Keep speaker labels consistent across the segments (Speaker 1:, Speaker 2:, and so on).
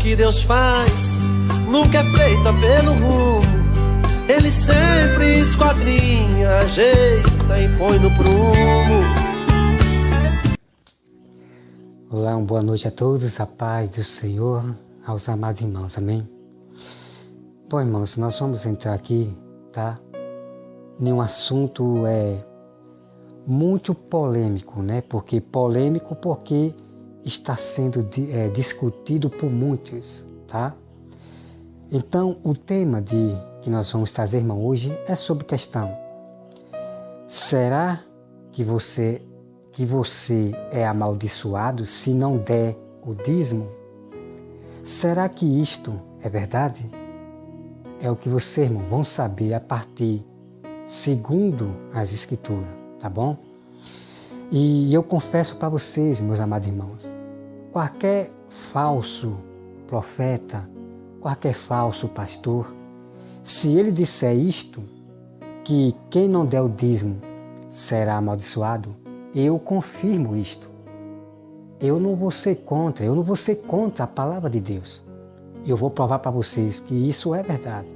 Speaker 1: que Deus faz nunca é feita pelo rumo. Ele sempre esquadrinha, ajeita e põe no prumo.
Speaker 2: Olá, uma boa noite a todos, a paz do Senhor, aos amados irmãos, amém? Bom, irmãos, nós vamos entrar aqui, tá? Em um assunto muito polêmico, né? Porque está sendo discutido por muitos, tá? Então, o tema que nós vamos trazer, irmão, hoje é sobre questão: será que você é amaldiçoado se não der o dízimo? Será que isto é verdade? É o que você, irmão, vão saber a partir segundo as Escrituras, tá bom? E eu confesso para vocês, meus amados irmãos, qualquer falso profeta, qualquer falso pastor, se ele disser isto, que quem não der o dízimo será amaldiçoado, eu confirmo isto. Eu não vou ser contra a palavra de Deus. Eu vou provar para vocês que isso é verdade.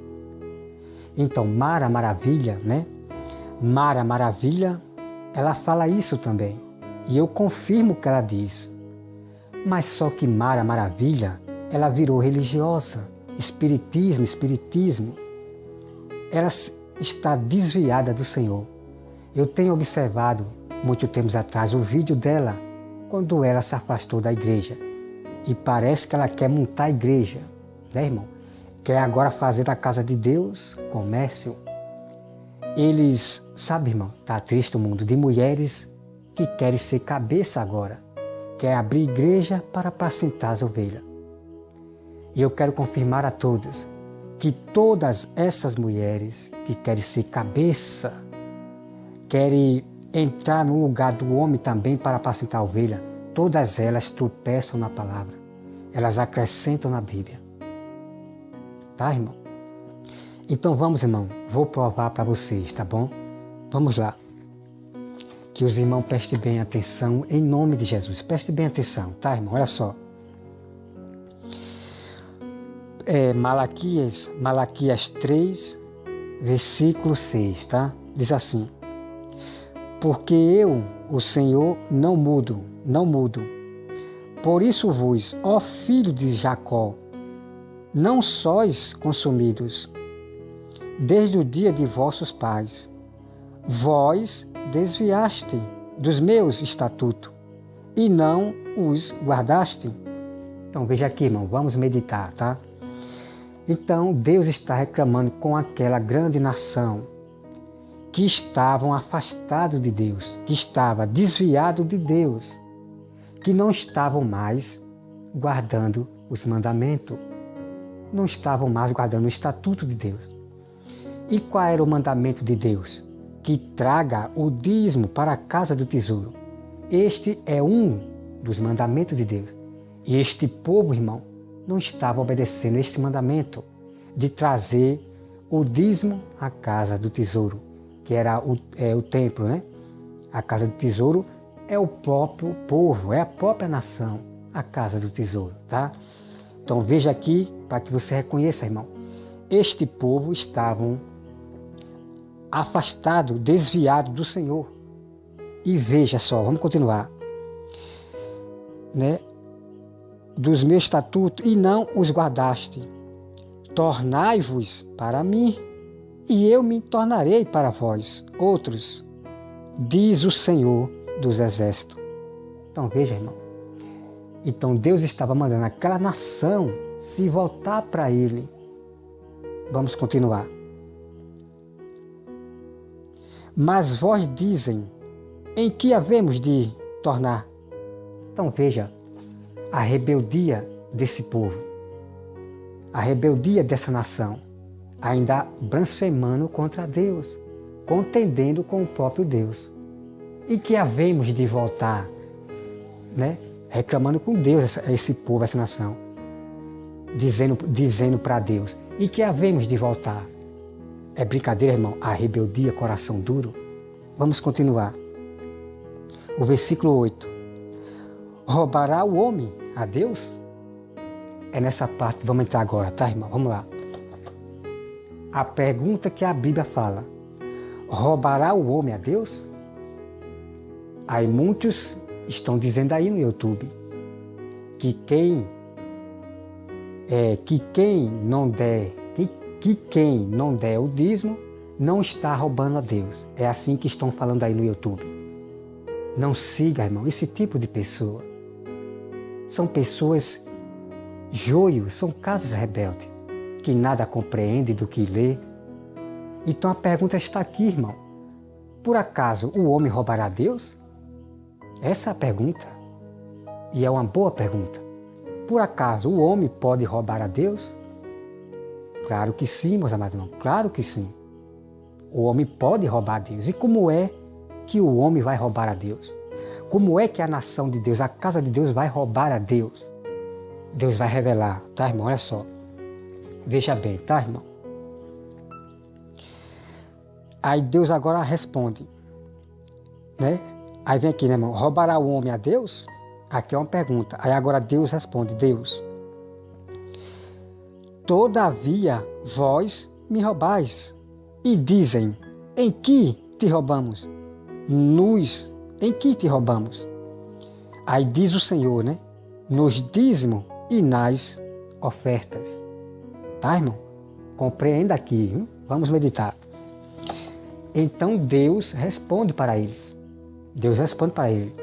Speaker 2: Então, Mara Maravilha, né? Mara Maravilha, ela fala isso também. E eu confirmo o que ela diz. Mas só que Mara Maravilha, ela virou religiosa. Espiritismo. Ela está desviada do Senhor. Eu tenho observado, muito tempo atrás, o vídeo dela, quando ela se afastou da igreja. E parece que ela quer montar a igreja, né, irmão? Quer agora fazer da casa de Deus comércio. Eles, sabe, irmão, está triste o mundo de mulheres que querem ser cabeça agora. Quer abrir igreja para apacentar as ovelhas. E eu quero confirmar a todos que todas essas mulheres que querem ser cabeça, querem entrar no lugar do homem também para apacentar a ovelha, todas elas tropeçam na palavra. Elas acrescentam na Bíblia. Tá, irmão? Então vamos, irmão. Vou provar para vocês, tá bom? Vamos lá. Que os irmãos prestem bem atenção em nome de Jesus. Prestem bem atenção, tá, irmão? Olha só. Malaquias 3, versículo 6, tá? Diz assim: porque eu, o Senhor, não mudo. Por isso vos, ó filho de Jacó, não sois consumidos, desde o dia de vossos pais. Vós desviaste dos meus estatutos, e não os guardaste. Então veja aqui, irmão, vamos meditar, tá? Então Deus está reclamando com aquela grande nação que estavam afastados de Deus, que estava desviado de Deus, que não estavam mais guardando os mandamentos, não estavam mais guardando o estatuto de Deus. E qual era o mandamento de Deus? Que traga o dízimo para a casa do tesouro. Este é um dos mandamentos de Deus. E este povo, irmão, não estava obedecendo este mandamento de trazer o dízimo à casa do tesouro, que era o templo, né? A casa do tesouro é o próprio povo, é a própria nação, a casa do tesouro, tá? Então veja aqui, para que você reconheça, irmão, este povo estavam afastado, desviado do Senhor. E veja só, vamos continuar, né? Dos meus estatutos, e não os guardaste. Tornai-vos para mim, e eu me tornarei para vós outros, diz o Senhor dos Exércitos. Então veja, irmão. Então Deus estava mandando aquela nação se voltar para Ele. Vamos continuar. Mas vós dizem, em que havemos de tornar? Então veja, a rebeldia desse povo, a rebeldia dessa nação, ainda blasfemando contra Deus, contendendo com o próprio Deus. E que havemos de voltar, né? Reclamando com Deus, esse povo, essa nação, dizendo para Deus, e que havemos de voltar. É brincadeira, irmão, a rebeldia, coração duro. Vamos continuar. O versículo 8. Roubará o homem a Deus? é nessa parte, vamos entrar agora, tá, irmão? Vamos lá. A pergunta que a Bíblia fala: roubará o homem a Deus? Aí muitos estão dizendo aí no YouTube que quem não der o dízimo não está roubando a Deus. É assim que estão falando aí no YouTube. Não siga, irmão, esse tipo de pessoa. São pessoas joios, são casas rebeldes, que nada compreendem do que lê. Então a pergunta está aqui, irmão. Por acaso o homem roubará a Deus? Essa é a pergunta. E é uma boa pergunta. Por acaso o homem pode roubar a Deus? Claro que sim, meus amados irmãos, claro que sim. O homem pode roubar a Deus. E como é que o homem vai roubar a Deus? Como é que a nação de Deus, a casa de Deus vai roubar a Deus? Deus vai revelar, tá, irmão? Olha só. Veja bem, tá, irmão? Aí Deus agora responde, né? Aí vem aqui, né, irmão? Roubará o homem a Deus? Aqui é uma pergunta. Aí agora Deus responde, Deus: todavia vós me roubais e dizem: em que te roubamos? Em que te roubamos? Aí diz o Senhor, né? Nos dízimos e nas ofertas. Tá, irmão? Compreenda aqui, hein? Vamos meditar. Então Deus responde para eles. Deus responde para ele: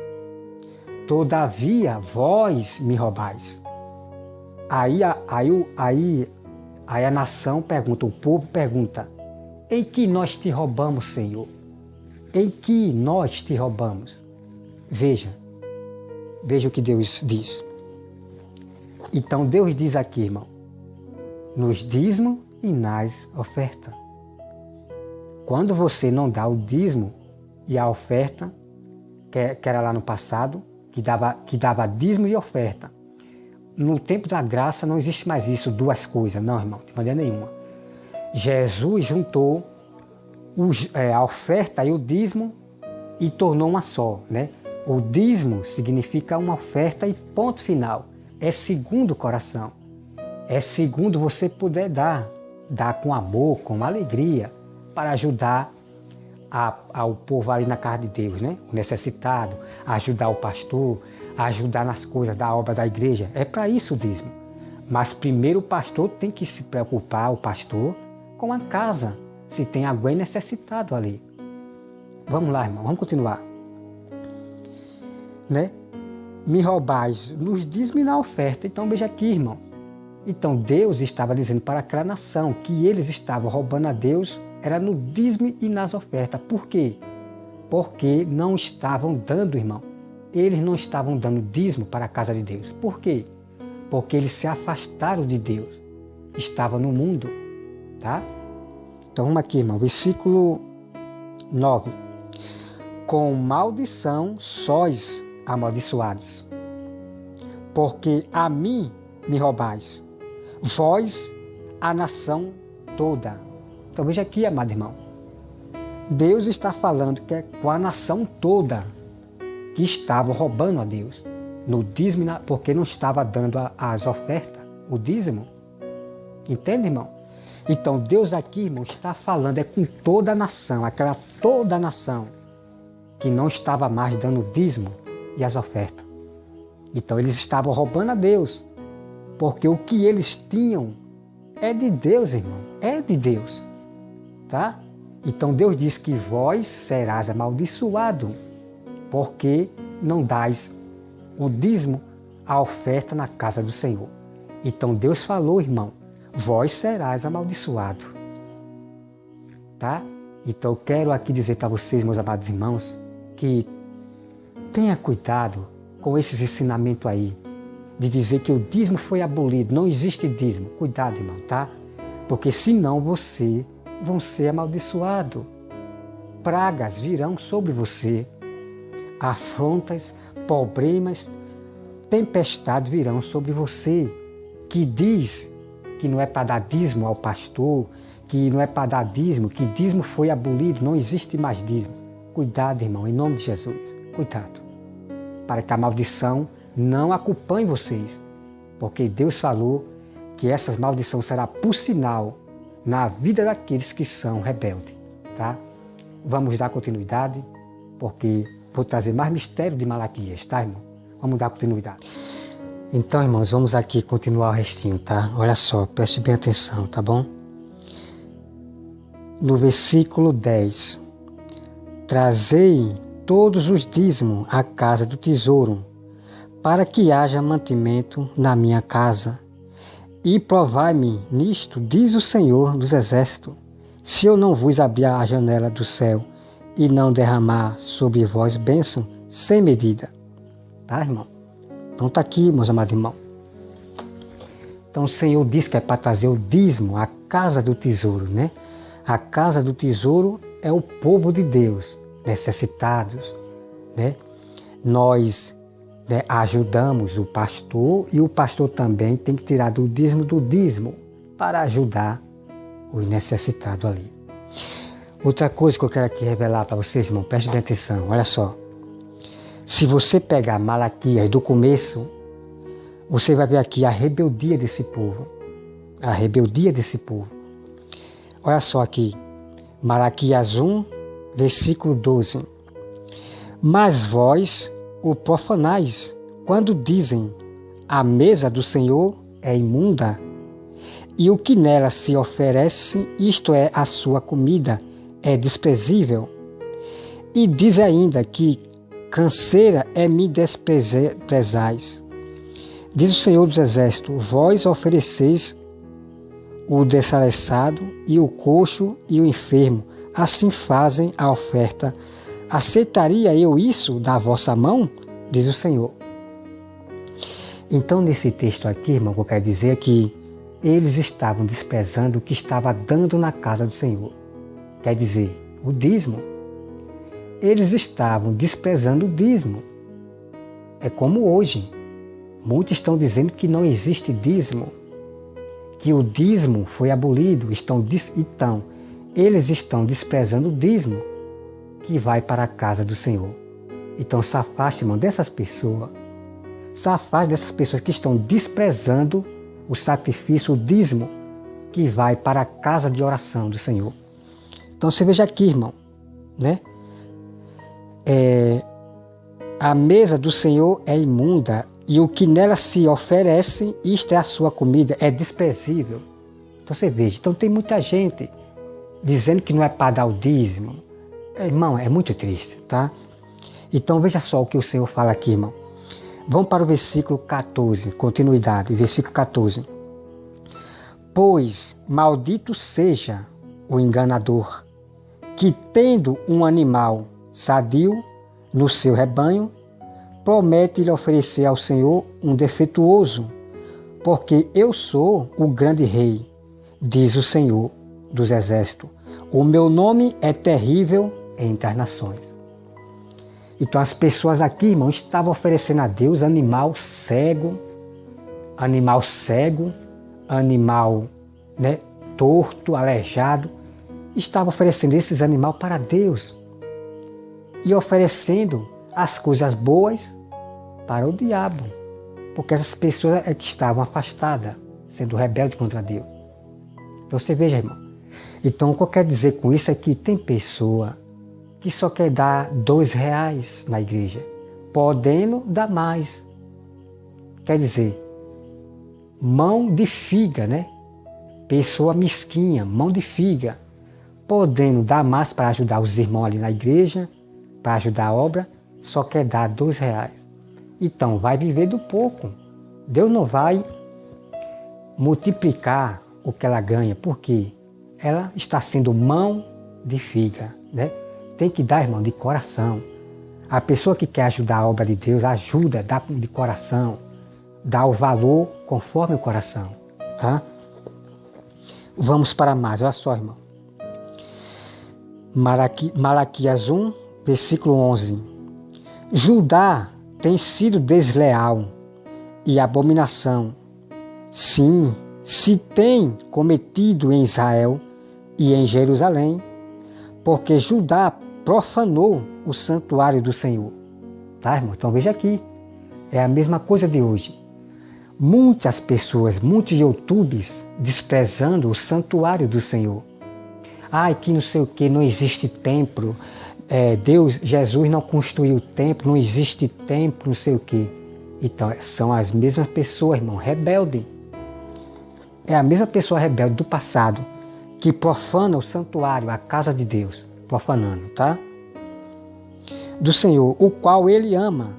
Speaker 2: todavia vós me roubais. Aí a nação pergunta, o povo pergunta: em que nós te roubamos, Senhor? Em que nós te roubamos? Veja o que Deus diz. Então Deus diz aqui, irmão: nos dízimos e nas ofertas. Quando você não dá o dízimo e a oferta, que era lá no passado, que dava dízimo e oferta. No tempo da graça não existe mais isso, duas coisas. Não, irmão, de maneira nenhuma. Jesus juntou a oferta e o dízimo e tornou uma só, né? O dízimo significa uma oferta e ponto final. É segundo o coração. É segundo você puder dar com amor, com alegria, para ajudar ao povo ali na casa de Deus, né? O necessitado, ajudar o pastor, ajudar nas coisas da obra da igreja. É para isso o dízimo. Mas primeiro o pastor tem que se preocupar, o pastor, com a casa, se tem alguém necessitado ali. Vamos lá, irmão, vamos continuar. Né? Me roubais nos dízimos e na oferta. Então veja aqui, irmão. Então Deus estava dizendo para aquela nação que eles estavam roubando a Deus, era no dízimo e nas ofertas. Por quê? Porque não estavam dando, irmão. Eles não estavam dando dízimo para a casa de Deus. Por quê? Porque eles se afastaram de Deus. Estavam no mundo. Tá? Então vamos aqui, irmão. Versículo 9. Com maldição sois amaldiçoados, porque a mim me roubais, vós, a nação toda. Então veja aqui, amado irmão. Deus está falando que é com a nação toda que estavam roubando a Deus. No dízimo, porque não estava dando as ofertas, o dízimo. Entende, irmão? Então Deus aqui, irmão, está falando com toda a nação, aquela toda a nação que não estava mais dando o dízimo e as ofertas. Então eles estavam roubando a Deus, porque o que eles tinham é de Deus, irmão, é de Deus, tá? Então Deus diz que vós serás amaldiçoado, porque não dais o dízimo, a oferta na casa do Senhor. Então Deus falou, irmão, vós serás amaldiçoado, tá? Então eu quero aqui dizer para vocês, meus amados irmãos, que tenha cuidado com esses ensinamentos aí, de dizer que o dízimo foi abolido, não existe dízimo. Cuidado, irmão, tá? Porque senão você vão ser amaldiçoado. Pragas virão sobre você, afrontas, problemas, tempestades virão sobre você, que diz que não é para dar dízimo ao pastor, que não é para dar dízimo, que dízimo foi abolido, não existe mais dízimo. Cuidado, irmão, em nome de Jesus, cuidado, para que a maldição não acompanhe vocês, porque Deus falou que essas maldições serão por sinal na vida daqueles que são rebeldes, tá? Vamos dar continuidade, porque vou trazer mais mistério de Malaquias, tá, irmão? Vamos dar continuidade. Então, irmãos, vamos aqui continuar o restinho, tá? Olha só, preste bem atenção, tá bom? No versículo 10. Trazei todos os dízimos à casa do tesouro, para que haja mantimento na minha casa. E provai-me nisto, diz o Senhor dos Exércitos, se eu não vos abrir a janela do céu e não derramar sobre vós bênção sem medida. Tá, irmão? Então tá aqui, meus amados irmãos. Então o Senhor diz que é para trazer o dízimo à casa do tesouro, né? A casa do tesouro é o povo de Deus, necessitados, né? Nós, né, ajudamos o pastor e o pastor também tem que tirar do dízimo para ajudar os necessitados ali. Outra coisa que eu quero aqui revelar para vocês, irmão, preste bem atenção, olha só. Se você pegar Malaquias do começo, você vai ver aqui a rebeldia desse povo. A rebeldia desse povo. Olha só aqui, Malaquias 1, versículo 12. Mas vós o profanais, quando dizem, a mesa do Senhor é imunda, e o que nela se oferece, isto é, a sua comida, é desprezível. E diz ainda que canseira é me desprezais. Diz o Senhor dos Exércitos, vós ofereceis o desaleçado e o coxo e o enfermo, assim fazem a oferta. Aceitaria eu isso da vossa mão? Diz o Senhor. Então, nesse texto aqui, irmão, o que eu quero dizer é que eles estavam desprezando o que estava dando na casa do Senhor. Quer dizer, o dízimo. Eles estavam desprezando o dízimo. É como hoje. Muitos estão dizendo que não existe dízimo, que o dízimo foi abolido. Então, eles estão desprezando o dízimo que vai para a casa do Senhor. Então, se afaste, irmão, dessas pessoas. Se afaste dessas pessoas que estão desprezando o sacrifício, o dízimo que vai para a casa de oração do Senhor. Então, você veja aqui, irmão, né? A mesa do Senhor é imunda e o que nela se oferece, isto é a sua comida, é desprezível. Então você veja, então tem muita gente dizendo que não é para dar o dízimo. Irmão, é muito triste, tá? Então veja só o que o Senhor fala aqui, irmão. Vamos para o versículo 14, continuidade, versículo 14. Pois maldito seja o enganador, que tendo um animal sadio no seu rebanho, promete lhe oferecer ao Senhor um defeituoso, porque eu sou o grande rei, diz o Senhor dos Exércitos. O meu nome é terrível entre as nações. Então as pessoas aqui, irmão, estavam oferecendo a Deus animal cego, né, torto, aleijado. Estavam oferecendo esses animais para Deus e oferecendo as coisas boas para o diabo, porque essas pessoas é que estavam afastadas, sendo rebeldes contra Deus. Então você veja, irmão. Então o que eu quero dizer com isso é que tem pessoa que só quer dar R$2 na igreja, podendo dar mais. Quer dizer, mão de figa, né? Pessoa mesquinha, mão de figa, podendo dar mais para ajudar os irmãos ali na igreja, para ajudar a obra, só quer dar R$2. Então vai viver do pouco. Deus não vai multiplicar o que ela ganha, porque ela está sendo mão de figa, né? Tem que dar, irmão, de coração. A pessoa que quer ajudar a obra de Deus, ajuda, dá de coração, dá o valor conforme o coração, tá? Vamos para mais, olha só, irmão. Malaquias 1, versículo 11. Judá tem sido desleal e abominação. Sim, se tem cometido em Israel e em Jerusalém, porque Judá profanou o santuário do Senhor. Tá, irmão? Então veja aqui, é a mesma coisa de hoje. muitas pessoas, muitos YouTubes desprezando o santuário do Senhor. Ai, que não sei o que, não existe templo. Jesus não construiu templo, não existe templo, não sei o que. Então, são as mesmas pessoas, irmão, rebelde. É a mesma pessoa rebelde do passado que profana o santuário, a casa de Deus, profanando, tá? Do Senhor, o qual ele ama,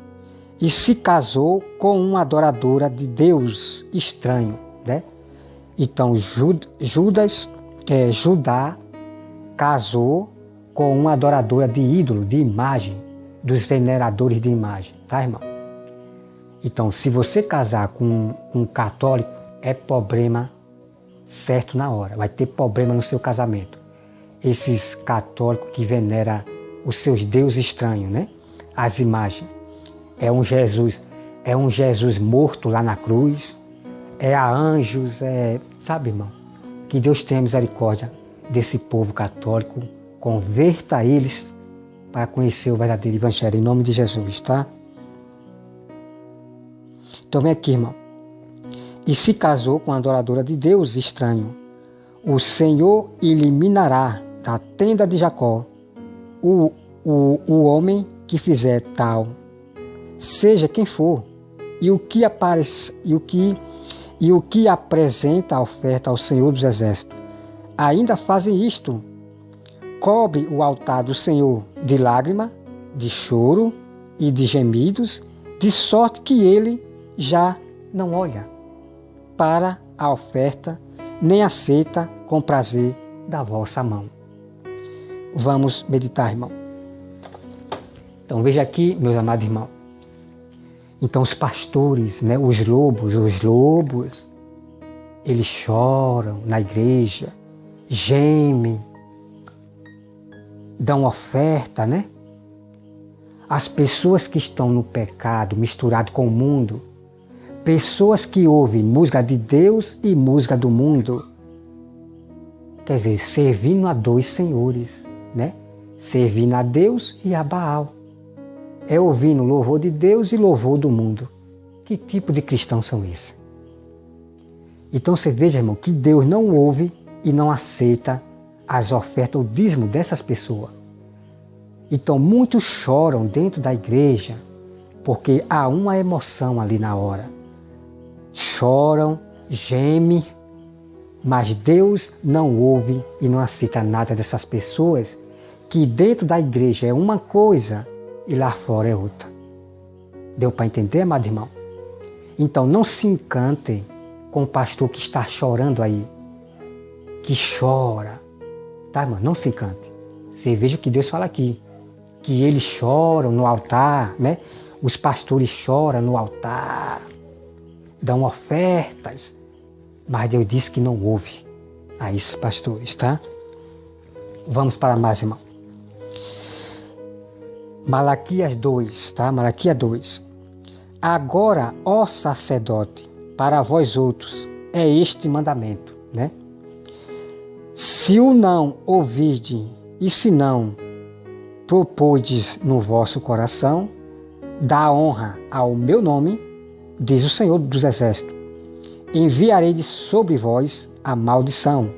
Speaker 2: e se casou com uma adoradora de Deus estranho, né? Então, Judá casou com uma adoradora de ídolo, de imagem, dos veneradores de imagem, tá, irmão? Então, se você casar com um católico, é problema certo na hora, vai ter problema no seu casamento. Esses católicos que veneram os seus deuses estranhos, né? As imagens. É um Jesus morto lá na cruz, é a anjos, sabe, irmão? Que Deus tenha misericórdia desse povo católico, converta eles para conhecer o verdadeiro evangelho, em nome de Jesus, tá? Então vem aqui, irmão. E se casou com a adoradora de Deus estranho. O Senhor eliminará da tenda de Jacó o homem que fizer tal, seja quem for, e o que apresenta a oferta ao Senhor dos Exércitos. Ainda fazem isto: cobre o altar do Senhor de lágrima, de choro e de gemidos, de sorte que ele já não olha para a oferta, nem aceita com prazer da vossa mão. Vamos meditar, irmão. Então veja aqui, meus amados irmãos. Então os pastores, né, os lobos, eles choram na igreja, gemem, dão oferta, né? As pessoas que estão no pecado, misturado com o mundo, pessoas que ouvem música de Deus e música do mundo, quer dizer, servindo a dois senhores, né? Servindo a Deus e a Baal. É ouvindo louvor de Deus e louvor do mundo. Que tipo de cristãos são esses? Então você veja, irmão, que Deus não ouve e não aceita as ofertas, o dízimo dessas pessoas. Então muitos choram dentro da igreja porque há uma emoção ali na hora. Choram, gemem, mas Deus não ouve e não aceita nada dessas pessoas que dentro da igreja é uma coisa e lá fora é outra. Deu para entender, amado irmão? Então não se encantem com o pastor que está chorando aí, que chora, tá, irmão? Não se encante. Você veja o que Deus fala aqui, que eles choram no altar, né? Os pastores choram no altar, dão ofertas, mas Deus diz que não ouve a esses pastores, tá? Vamos para mais, irmão. Malaquias 2, tá? Malaquias 2. Agora, ó sacerdote, para vós outros, é este mandamento, né? Se o não ouvirdes e se não propôs no vosso coração, dá honra ao meu nome, diz o Senhor dos Exércitos, enviarei sobre vós a maldição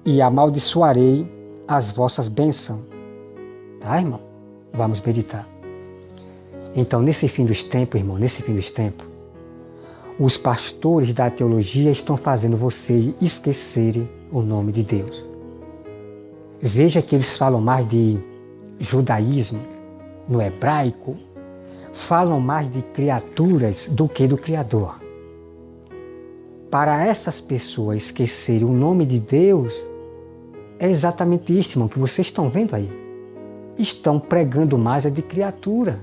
Speaker 2: e amaldiçoarei as vossas bênçãos. Tá, irmão? Vamos meditar. Então, nesse fim dos tempos, irmão, nesse fim dos tempos, os pastores da teologia estão fazendo vocês esquecerem o nome de Deus. Veja que eles falam mais de judaísmo, no hebraico, falam mais de criaturas do que do Criador. Para essas pessoas esquecerem o nome de Deus, é exatamente isso, irmão, que vocês estão vendo aí. Estão pregando mais de criatura,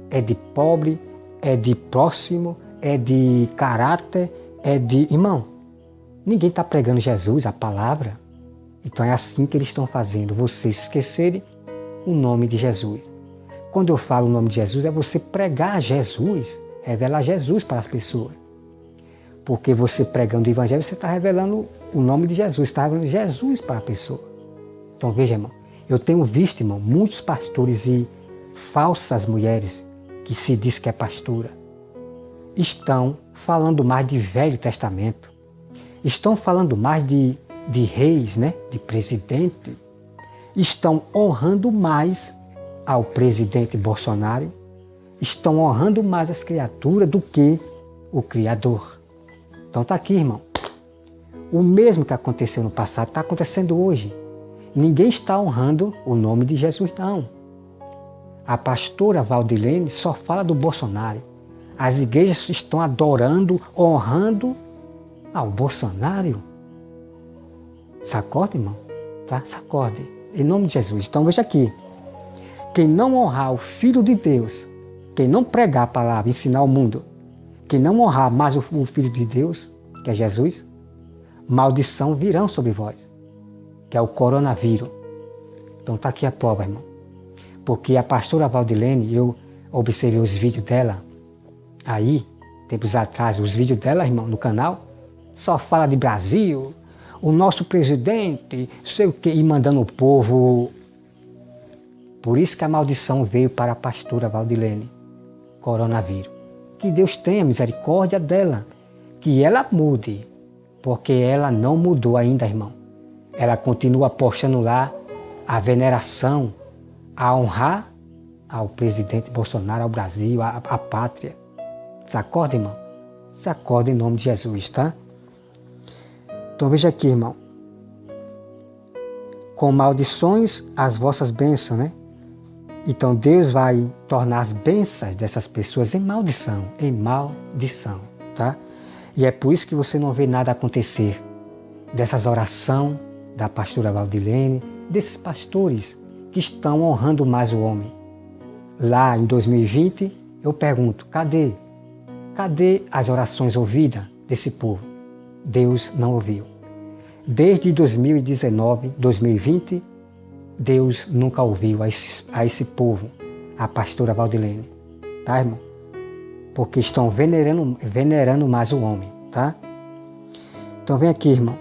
Speaker 2: é de pobre, é de próximo, é de caráter, é de... Irmão, ninguém está pregando Jesus, a palavra. Então é assim que eles estão fazendo, vocês esquecerem o nome de Jesus. Quando eu falo o nome de Jesus, é você pregar Jesus, revelar Jesus para as pessoas. Porque você pregando o Evangelho, você está revelando o nome de Jesus, está revelando Jesus para a pessoa. Então veja, irmão, eu tenho visto, irmão, muitos pastores e falsas mulheres que se diz que é pastora, estão falando mais de Velho Testamento, estão falando mais de reis, né? De presidente, estão honrando mais ao presidente Bolsonaro, estão honrando mais as criaturas do que o Criador. Então está aqui, irmão. O mesmo que aconteceu no passado está acontecendo hoje. Ninguém está honrando o nome de Jesus, não. A pastora Valdilene só fala do Bolsonaro. As igrejas estão adorando, honrando ao Bolsonaro. Sacode, irmão. Tá? Sacode. Em nome de Jesus. Então veja aqui. Quem não honrar o Filho de Deus, quem não pregar a palavra, ensinar ao mundo, quem não honrar mais o Filho de Deus, que é Jesus, maldição virão sobre vós, que é o coronavírus. Então está aqui a prova, irmão. Porque a pastora Valdilene, eu observei os vídeos dela aí, tempos atrás, os vídeos dela, irmão, no canal, só fala de Brasil, o nosso presidente, sei o quê, e mandando o povo. Por isso que a maldição veio para a pastora Valdilene, coronavírus. Que Deus tenha misericórdia dela, que ela mude, porque ela não mudou ainda, irmão. Ela continua postando lá a veneração, a honrar ao presidente Bolsonaro, ao Brasil, à pátria. Se acorda, irmão? Se acorda em nome de Jesus, tá? Então veja aqui, irmão. Com maldições as vossas bênçãos, né? Então Deus vai tornar as bênçãos dessas pessoas em maldição, tá? E é por isso que você não vê nada acontecer dessas orações da pastora Valdilene, desses pastores que estão honrando mais o homem. Lá em 2020, eu pergunto, cadê as orações ouvidas desse povo? Deus não ouviu. Desde 2019, 2020, Deus nunca ouviu a esse povo, a pastora Valdilene, tá, irmão? Porque estão venerando mais o homem, tá? Então vem aqui, irmão.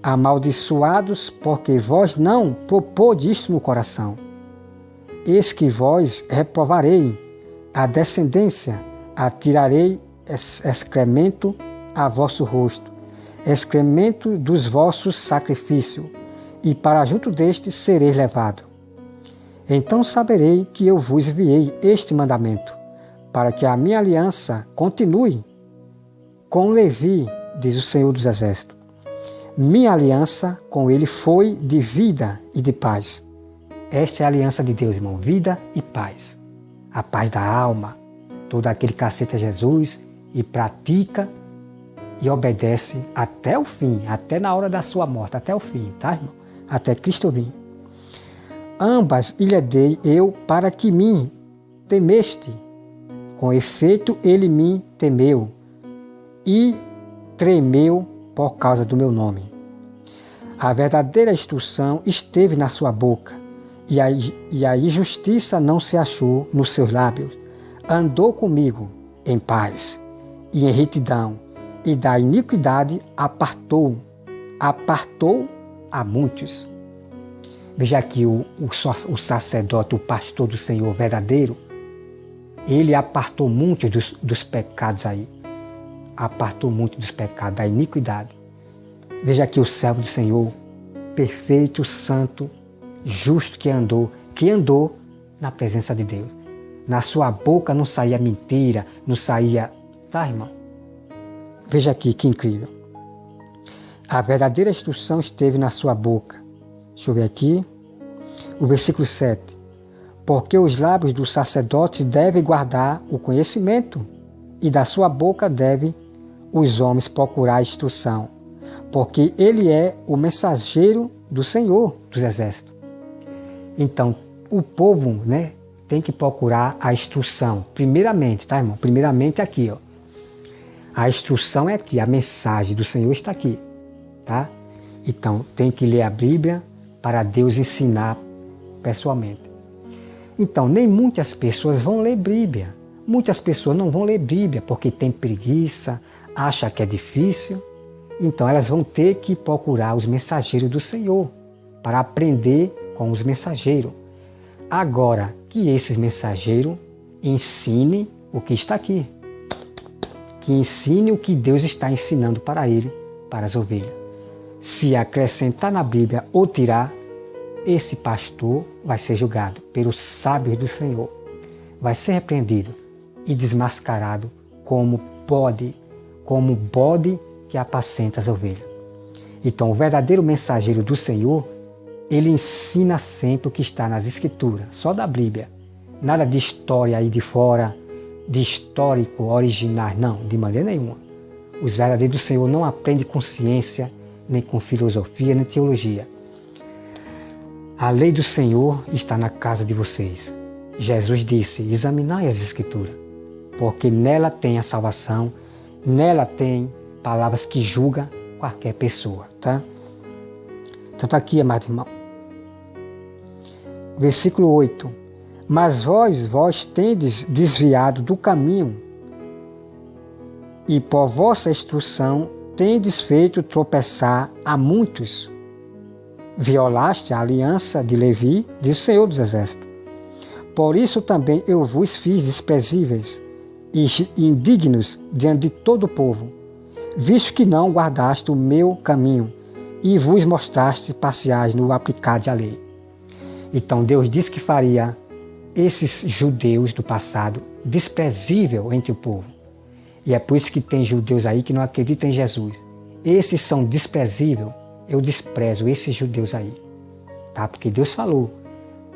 Speaker 2: Amaldiçoados, porque vós não propôs isto no coração. Eis que vós reprovarei a descendência, atirarei excremento a vosso rosto, excremento dos vossos sacrifícios, e para junto deste sereis levado. Então saberei que eu vos enviei este mandamento, para que a minha aliança continue com Levi, diz o Senhor dos Exércitos. Minha aliança com ele foi de vida e de paz. Esta é a aliança de Deus, irmão, vida e paz. A paz da alma. Todo aquele que aceita Jesus e pratica e obedece até o fim, até na hora da sua morte, até o fim, tá, irmão? Até Cristo vir. Ambas lhe dei eu para que me temeste. Com efeito, ele me temeu e tremeu por causa do meu nome. A verdadeira instrução esteve na sua boca, e a injustiça não se achou nos seus lábios. Andou comigo em paz e em retidão, e da iniquidade apartou a muitos. Veja aqui o sacerdote, o pastor do Senhor verdadeiro, ele apartou muitos dos pecados aí. Apartou muito dos pecados, da iniquidade. Veja aqui o servo do Senhor, perfeito, santo, justo que andou na presença de Deus. Na sua boca não saía mentira, não saía... Tá, irmão? Veja aqui que incrível. A verdadeira instrução esteve na sua boca. Deixa eu ver aqui. O versículo 7. Porque os lábios do sacerdote devem guardar o conhecimento, e da sua boca devem os homens procurar a instrução, porque ele é o mensageiro do Senhor dos Exércitos. Então, o povo, né, tem que procurar a instrução. Primeiramente, tá, irmão? Primeiramente aqui, ó. A instrução é aqui, a mensagem do Senhor está aqui, tá? Então, tem que ler a Bíblia para Deus ensinar pessoalmente. Então, nem muitas pessoas vão ler Bíblia. Muitas pessoas não vão ler Bíblia porque tem preguiça, acha que é difícil. Então, elas vão ter que procurar os mensageiros do Senhor para aprender com os mensageiros. Agora, que esses mensageiros ensinem o que está aqui. que ensine o que Deus está ensinando para ele, para as ovelhas. Se acrescentar na Bíblia ou tirar, esse pastor vai ser julgado pelos sábios do Senhor. Vai ser repreendido e desmascarado como bode que apacenta as ovelhas. Então, o verdadeiro mensageiro do Senhor, ele ensina sempre o que está nas Escrituras, só da Bíblia. Nada de história aí de fora, de histórico, original, não, de maneira nenhuma. Os verdadeiros do Senhor não aprendem com ciência, nem com filosofia, nem teologia. A lei do Senhor está na casa de vocês. Jesus disse, examinai as Escrituras, porque nela tem a salvação, nela tem palavras que julgam qualquer pessoa, tá? Então tá aqui, amado irmão. Versículo 8. Mas vós tendes desviado do caminho, e por vossa instrução tendes feito tropeçar a muitos. Violaste a aliança de Levi, diz o Senhor dos Exércitos. Por isso também eu vos fiz desprezíveis e indignos diante de todo o povo, visto que não guardaste o meu caminho e vos mostraste parciais no aplicar da lei. Então Deus disse que faria esses judeus do passado desprezível entre o povo. E é por isso que tem judeus aí que não acreditam em Jesus. Esses são desprezíveis. Eu desprezo esses judeus aí. Tá? Porque Deus falou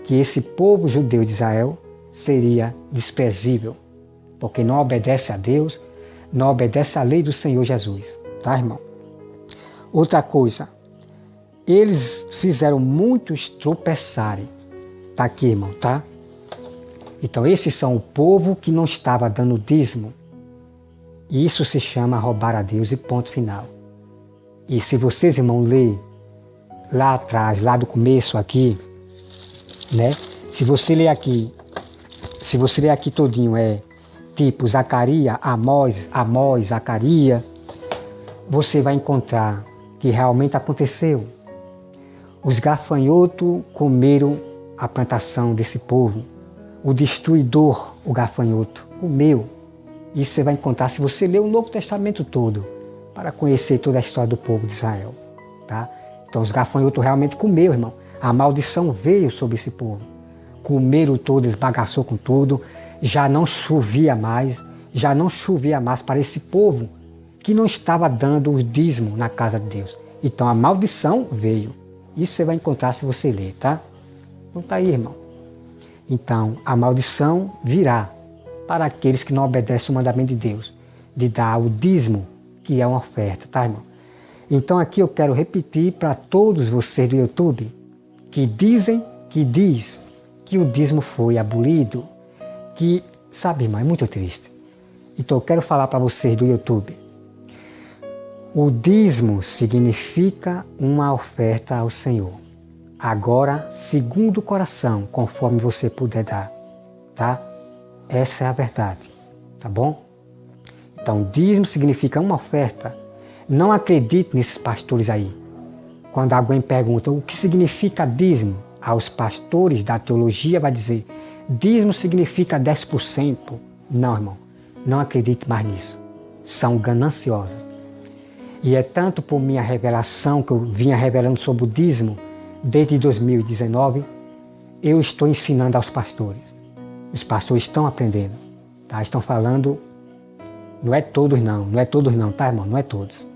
Speaker 2: que esse povo judeu de Israel seria desprezível. Porque não obedece a Deus, não obedece à lei do Senhor Jesus. Tá, irmão? Outra coisa. Eles fizeram muitos tropeçarem. Tá aqui, irmão, tá? Então, esses são o povo que não estava dando dízimo. Isso se chama roubar a Deus e ponto final. E se vocês, irmão, ler lá atrás, lá do começo aqui, né? Se você ler aqui todinho, tipo Zacarias, Amós, Zacarias, você vai encontrar que realmente aconteceu. Os gafanhotos comeram a plantação desse povo. O destruidor, o gafanhoto, comeu. Isso você vai encontrar se você ler o Novo Testamento todo, para conhecer toda a história do povo de Israel. Tá? Então os gafanhotos realmente comeram, irmão. A maldição veio sobre esse povo. Comeram tudo, esbagaçou com tudo. Já não chovia mais para esse povo que não estava dando o dízimo na casa de Deus. Então a maldição veio. Isso você vai encontrar se você ler, tá? Então tá aí, irmão. Então a maldição virá para aqueles que não obedecem o mandamento de Deus, de dar o dízimo, que é uma oferta, tá, irmão? Então aqui eu quero repetir para todos vocês do YouTube que diz que o dízimo foi abolido, que, sabe, irmão, é muito triste. Então eu quero falar para vocês do YouTube. O dízimo significa uma oferta ao Senhor. Agora, segundo o coração, conforme você puder dar, tá? Essa é a verdade, tá bom? Então, dízimo significa uma oferta. Não acredite nesses pastores aí. Quando alguém pergunta o que significa dízimo, aos pastores da teologia vai dizer, dízimo significa 10%. Não, irmão, não acredite mais nisso. São gananciosos. E é tanto por minha revelação, que eu vinha revelando sobre o dízimo, desde 2019, eu estou ensinando aos pastores. Os pastores estão aprendendo, tá? Estão falando, não é todos não, tá, irmão? Não é todos.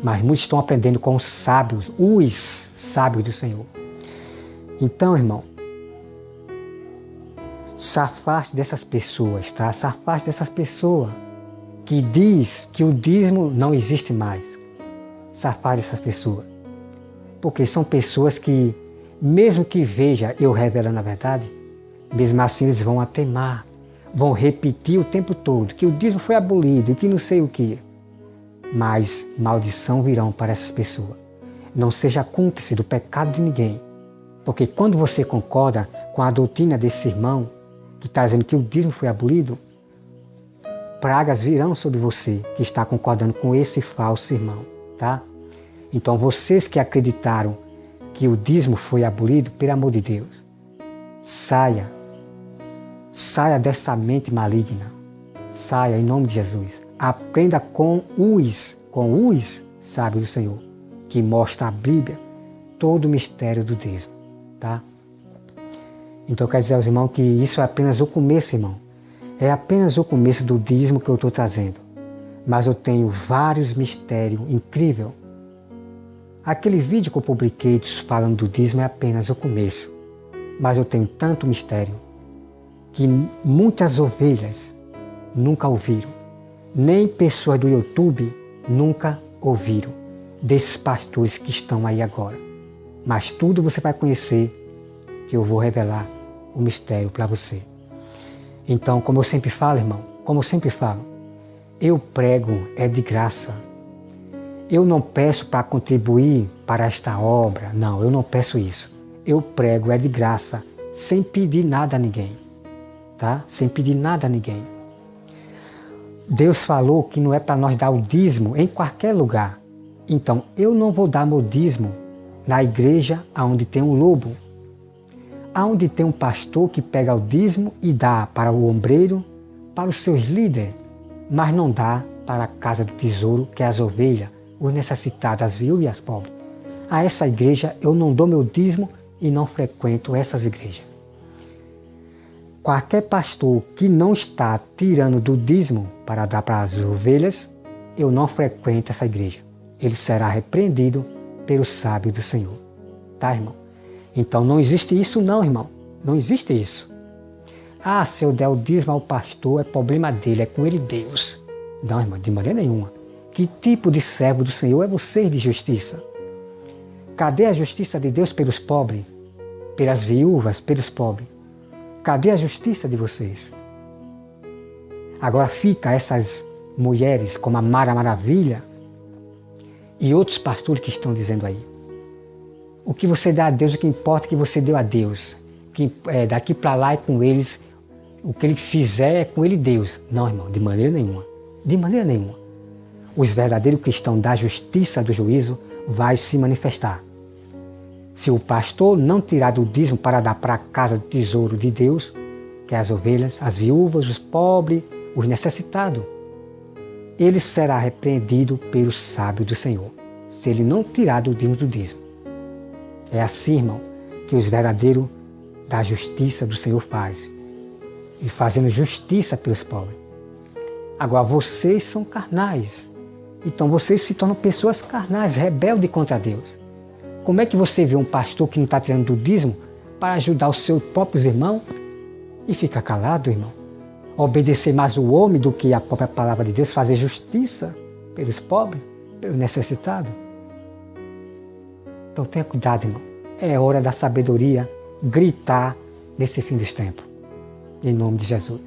Speaker 2: Mas muitos estão aprendendo com os sábios do Senhor. Então, irmão, se afaste dessas pessoas, tá? Se afaste dessas pessoas que diz que o dízimo não existe mais. Se afaste dessas pessoas. Porque são pessoas que, mesmo que veja eu revelando a verdade, mesmo assim eles vão ateimar, vão repetir o tempo todo que o dízimo foi abolido e que não sei o que. Mas maldição virão para essas pessoas. Não seja cúmplice do pecado de ninguém. Porque quando você concorda com a doutrina desse irmão, que está dizendo que o dízimo foi abolido, pragas virão sobre você que está concordando com esse falso irmão, tá? Então vocês que acreditaram que o dízimo foi abolido, pelo amor de Deus, saia dessa mente maligna, saia em nome de Jesus, aprenda com os sábios do Senhor, que mostra a Bíblia todo o mistério do dízimo, tá? Então quer dizer aos irmãos que isso é apenas o começo, irmão. É apenas o começo do dízimo que eu estou trazendo. Mas eu tenho vários mistérios incríveis. Aquele vídeo que eu publiquei falando do dízimo é apenas o começo. Mas eu tenho tanto mistério que muitas ovelhas nunca ouviram. Nem pessoas do YouTube nunca ouviram desses pastores que estão aí agora. Mas tudo você vai conhecer, que eu vou revelar o mistério para você. Então, como eu sempre falo, irmão, eu prego é de graça. Eu não peço para contribuir para esta obra, não, eu não peço isso. Eu prego é de graça, sem pedir nada a ninguém, tá? Sem pedir nada a ninguém. Deus falou que não é para nós dar o dízimo em qualquer lugar. Então, eu não vou dar meu dízimo na igreja onde tem um lobo, onde tem um pastor que pega o dízimo e dá para o ombreiro, para os seus líderes, mas não dá para a casa do tesouro, que é as ovelhas, os necessitados, as viúvas e as pobres. A essa igreja eu não dou meu dízimo e não frequento essas igrejas. Qualquer pastor que não está tirando do dízimo para dar para as ovelhas, eu não frequento essa igreja. Ele será repreendido pelo sábio do Senhor. Tá, irmão? Então não existe isso não, irmão. Não existe isso. Ah, se eu der o dízimo ao pastor, é problema dele, é com ele Deus. Não, irmão, de maneira nenhuma. Que tipo de servo do Senhor é você de justiça? Cadê a justiça de Deus pelos pobres? Pelas viúvas, pelos pobres? Cadê a justiça de vocês? Agora fica essas mulheres como a Mara Maravilha e outros pastores que estão dizendo aí. O que você dá a Deus, o que importa é que você deu a Deus. Que daqui para lá é com eles, o que ele fizer é com ele Deus. Não, irmão, de maneira nenhuma. De maneira nenhuma. Os verdadeiros cristãos da justiça do juízo vai se manifestar. Se o pastor não tirar do dízimo para dar para a casa do tesouro de Deus, que é as ovelhas, as viúvas, os pobres, os necessitados, ele será repreendido pelo sábio do Senhor, se ele não tirar do dízimo. É assim, irmão, que os verdadeiros da justiça do Senhor fazem, e fazendo justiça pelos pobres. Agora, vocês são carnais, então vocês se tornam pessoas carnais, rebeldes contra Deus. Como é que você vê um pastor que não está tirando do dízimo para ajudar os seus próprios irmãos e fica calado, irmão? Obedecer mais o homem do que a própria palavra de Deus, fazer justiça pelos pobres, pelos necessitados? Então tenha cuidado, irmão. É hora da sabedoria gritar nesse fim dos tempos. Em nome de Jesus.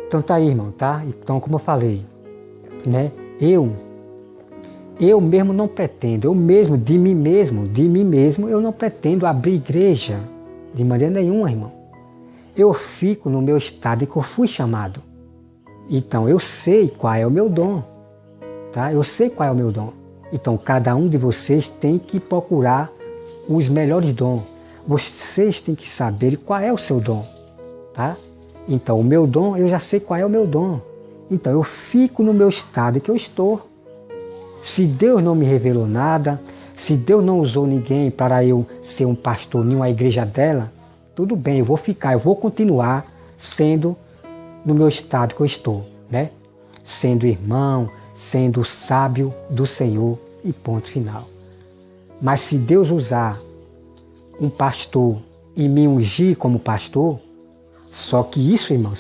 Speaker 2: Então tá aí, irmão, tá? Então, como eu falei, né? Eu mesmo não pretendo, de mim mesmo, eu não pretendo abrir igreja de maneira nenhuma, irmão. Eu fico no meu estado em que eu fui chamado. Então, eu sei qual é o meu dom, tá? Eu sei qual é o meu dom. Então, cada um de vocês tem que procurar os melhores dons. Vocês têm que saber qual é o seu dom, tá? Então, o meu dom, eu já sei qual é o meu dom. Então, eu fico no meu estado em que eu estou. Se Deus não me revelou nada, se Deus não usou ninguém para eu ser um pastor em uma igreja dela, tudo bem, eu vou ficar, eu vou continuar sendo no meu estado que eu estou, né? Sendo irmão, sendo sábio do Senhor e ponto final. Mas se Deus usar um pastor e me ungir como pastor, só que isso, irmão,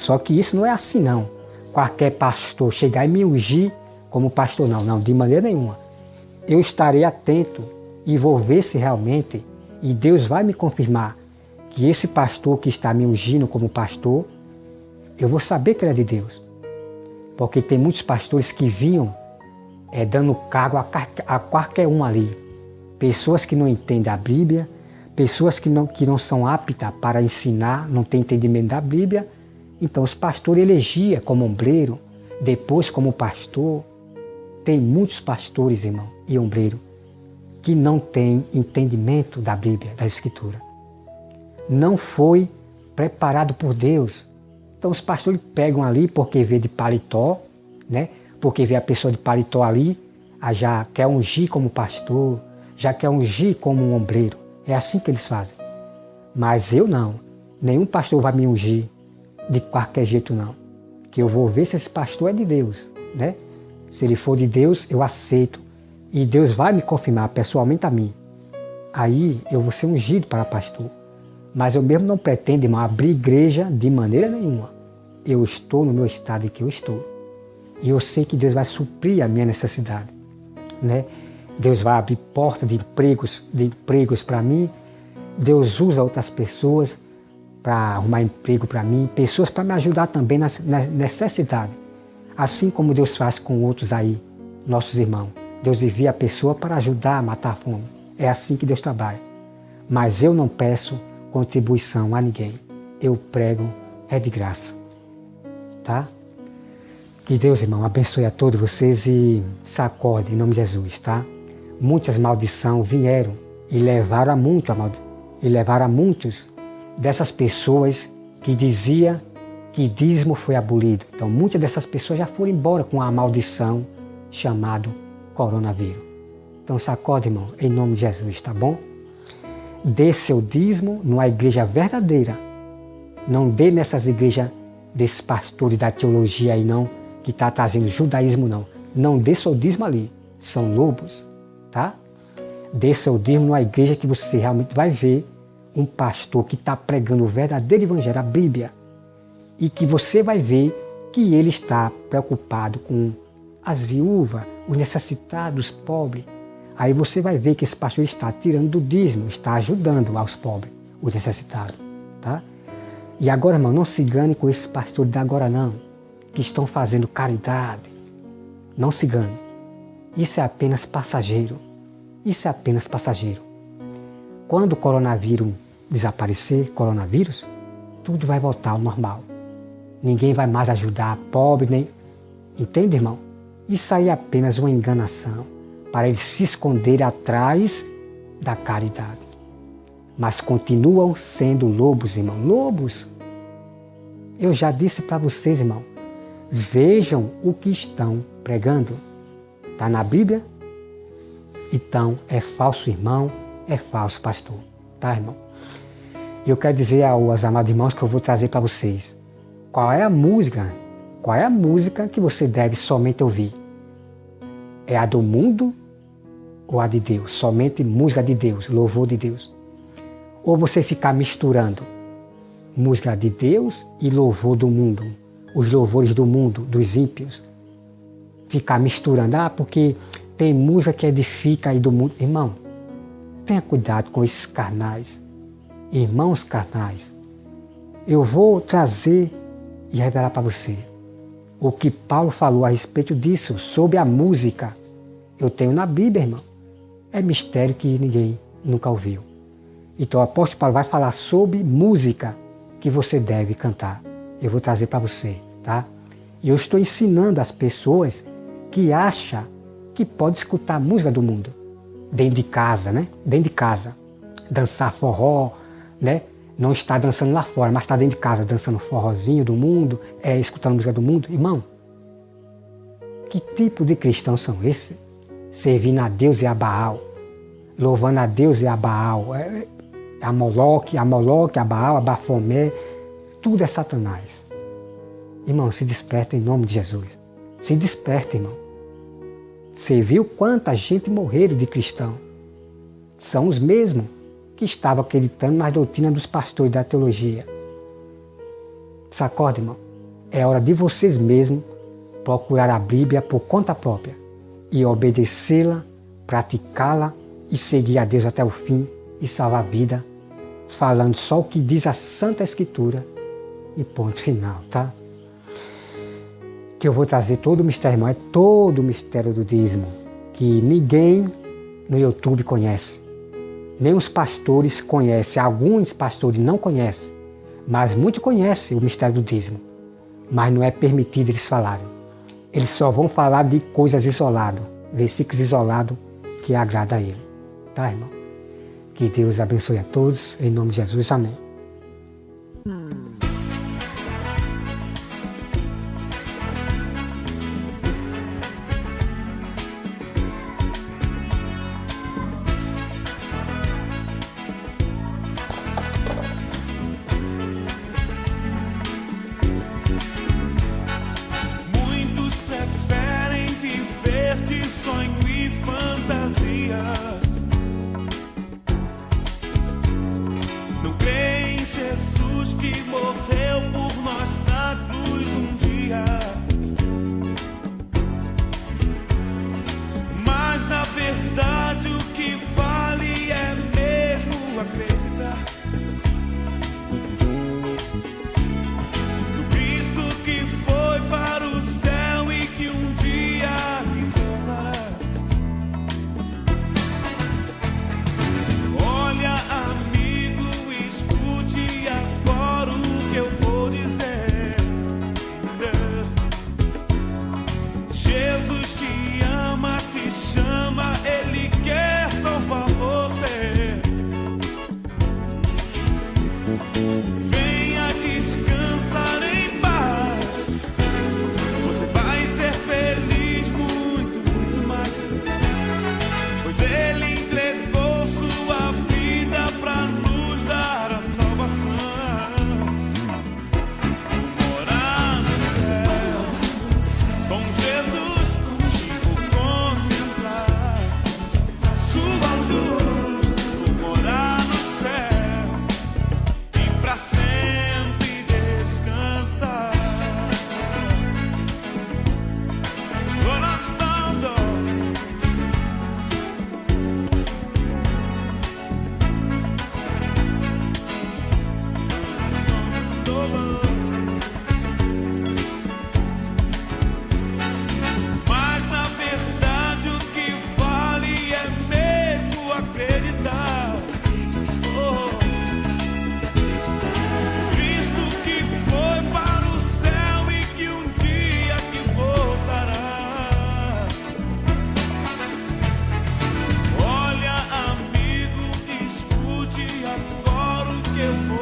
Speaker 2: não é assim não. Qualquer pastor chegar e me ungir como pastor, não, de maneira nenhuma. Eu estarei atento e vou ver se realmente, e Deus vai me confirmar, que esse pastor que está me ungindo como pastor, eu vou saber que ele é de Deus. Porque tem muitos pastores que vinham dando cargo a qualquer um ali. Pessoas que não entendem a Bíblia, pessoas que não são aptas para ensinar, não têm entendimento da Bíblia. Então os pastores elegiam como ombreiro, depois como pastor. Tem muitos pastores, irmão, e ombreiro, que não têm entendimento da Bíblia, da Escritura. Não foi preparado por Deus. Então os pastores pegam ali porque vê de paletó, né? Porque vê a pessoa de paletó ali, já quer ungir como pastor, já quer ungir como um ombreiro. É assim que eles fazem. Mas eu não. Nenhum pastor vai me ungir de qualquer jeito, não. Que eu vou ver se esse pastor é de Deus, né? Se ele for de Deus, eu aceito. E Deus vai me confirmar pessoalmente a mim. Aí eu vou ser ungido para pastor. Mas eu mesmo não pretendo, irmão, abrir igreja de maneira nenhuma. Eu estou no meu estado em que eu estou. E eu sei que Deus vai suprir a minha necessidade, né? Deus vai abrir porta de empregos para mim. Deus usa outras pessoas para arrumar emprego para mim, pessoas para me ajudar também na necessidade. Assim como Deus faz com outros aí, nossos irmãos. Deus envia a pessoa para ajudar a matar a fome. É assim que Deus trabalha. Mas eu não peço contribuição a ninguém. Eu prego é de graça. Tá? Que Deus, irmão, abençoe a todos vocês e sacode em nome de Jesus, tá? Muitas maldições vieram e levaram a muitos dessas pessoas que dizia que dízimo foi abolido. Então, muitas dessas pessoas já foram embora com a maldição chamado coronavírus. Então, sacode, irmão, em nome de Jesus, tá bom? Dê seu dízimo numa igreja verdadeira. Não dê nessas igrejas desses pastores da teologia aí, não, que está trazendo judaísmo, não. Não dê seu dízimo ali. São lobos, tá? Dê seu dízimo numa igreja que você realmente vai ver um pastor que está pregando o verdadeiro evangelho, a Bíblia, e que você vai ver que ele está preocupado com as viúvas, os necessitados, os pobres. Aí você vai ver que esse pastor está tirando do dízimo, está ajudando aos pobres, os necessitados, tá? E agora, irmão, não se engane com esses pastores de agora não, que estão fazendo caridade. Não se engane. Isso é apenas passageiro. Isso é apenas passageiro. Quando o coronavírus desaparecer, tudo vai voltar ao normal. Ninguém vai mais ajudar pobre, nem... Entende, irmão? Isso aí é apenas uma enganação para eles se esconderem atrás da caridade. Mas continuam sendo lobos, irmão. Lobos. Eu já disse para vocês, irmão. Vejam o que estão pregando. Está na Bíblia? Então é falso irmão, é falso pastor. Tá, irmão? E eu quero dizer aos amados irmãos que eu vou trazer para vocês. Qual é a música que você deve somente ouvir? É a do mundo ou a de Deus? Somente música de Deus, louvor de Deus. Ou você ficar misturando música de Deus e louvor do mundo, os louvores do mundo, dos ímpios. Ficar misturando, porque tem música que edifica aí do mundo. Irmão, tenha cuidado com esses carnais, irmãos carnais. Eu vou trazer e revelar para você o que Paulo falou a respeito disso, sobre a música. Eu tenho na Bíblia, irmão. É mistério que ninguém nunca ouviu. Então o apóstolo Paulo vai falar sobre música que você deve cantar. Eu vou trazer para você, tá? E eu estou ensinando as pessoas que acham que pode escutar música do mundo dentro de casa, né? Dentro de casa. Dançar forró, né? Não está dançando lá fora, mas está dentro de casa dançando forrozinho do mundo, escutando música do mundo. Irmão, que tipo de cristãos são esses? Servindo a Deus e a Baal, louvando a Deus e a Baal, a Moloque, a Baal, a Bafomé, tudo é Satanás. Irmão, se desperta em nome de Jesus. Se desperta, irmão. Você viu quanta gente morreram de cristão? São os mesmos que estavam acreditando nas doutrinas dos pastores da teologia. Sacode, irmão. É hora de vocês mesmos procurar a Bíblia por conta própria e obedecê-la, praticá-la e seguir a Deus até o fim e salvar a vida, falando só o que diz a Santa Escritura e ponto final, tá? Que eu vou trazer todo o mistério, irmão, é todo o mistério do dízimo, que ninguém no YouTube conhece. Nem os pastores conhecem, alguns pastores não conhecem, mas muitos conhecem o mistério do dízimo. Mas não é permitido eles falarem. Eles só vão falar de coisas isoladas, versículos isolados que agrada a ele. Tá, irmão? Que Deus abençoe a todos, em nome de Jesus, amém.
Speaker 3: do Cristo que foi para o céu e que um dia me voltará. Olha, amigo, escute agora o que eu vou dizer. Jesus te ama, te chama, Ele quer salvar você. Venha descansar em paz, você vai ser feliz muito, muito mais, pois Ele entregou sua vida para nos dar a salvação. Morar no céu com Jesus, vou contemplar sua luz. Vou morar no céu e pra sempre descansar. Mas na verdade o que vale é mesmo acreditar. Oh, Cristo que foi para o céu e que um dia que voltará. Olha, amigo, escute agora o que eu vou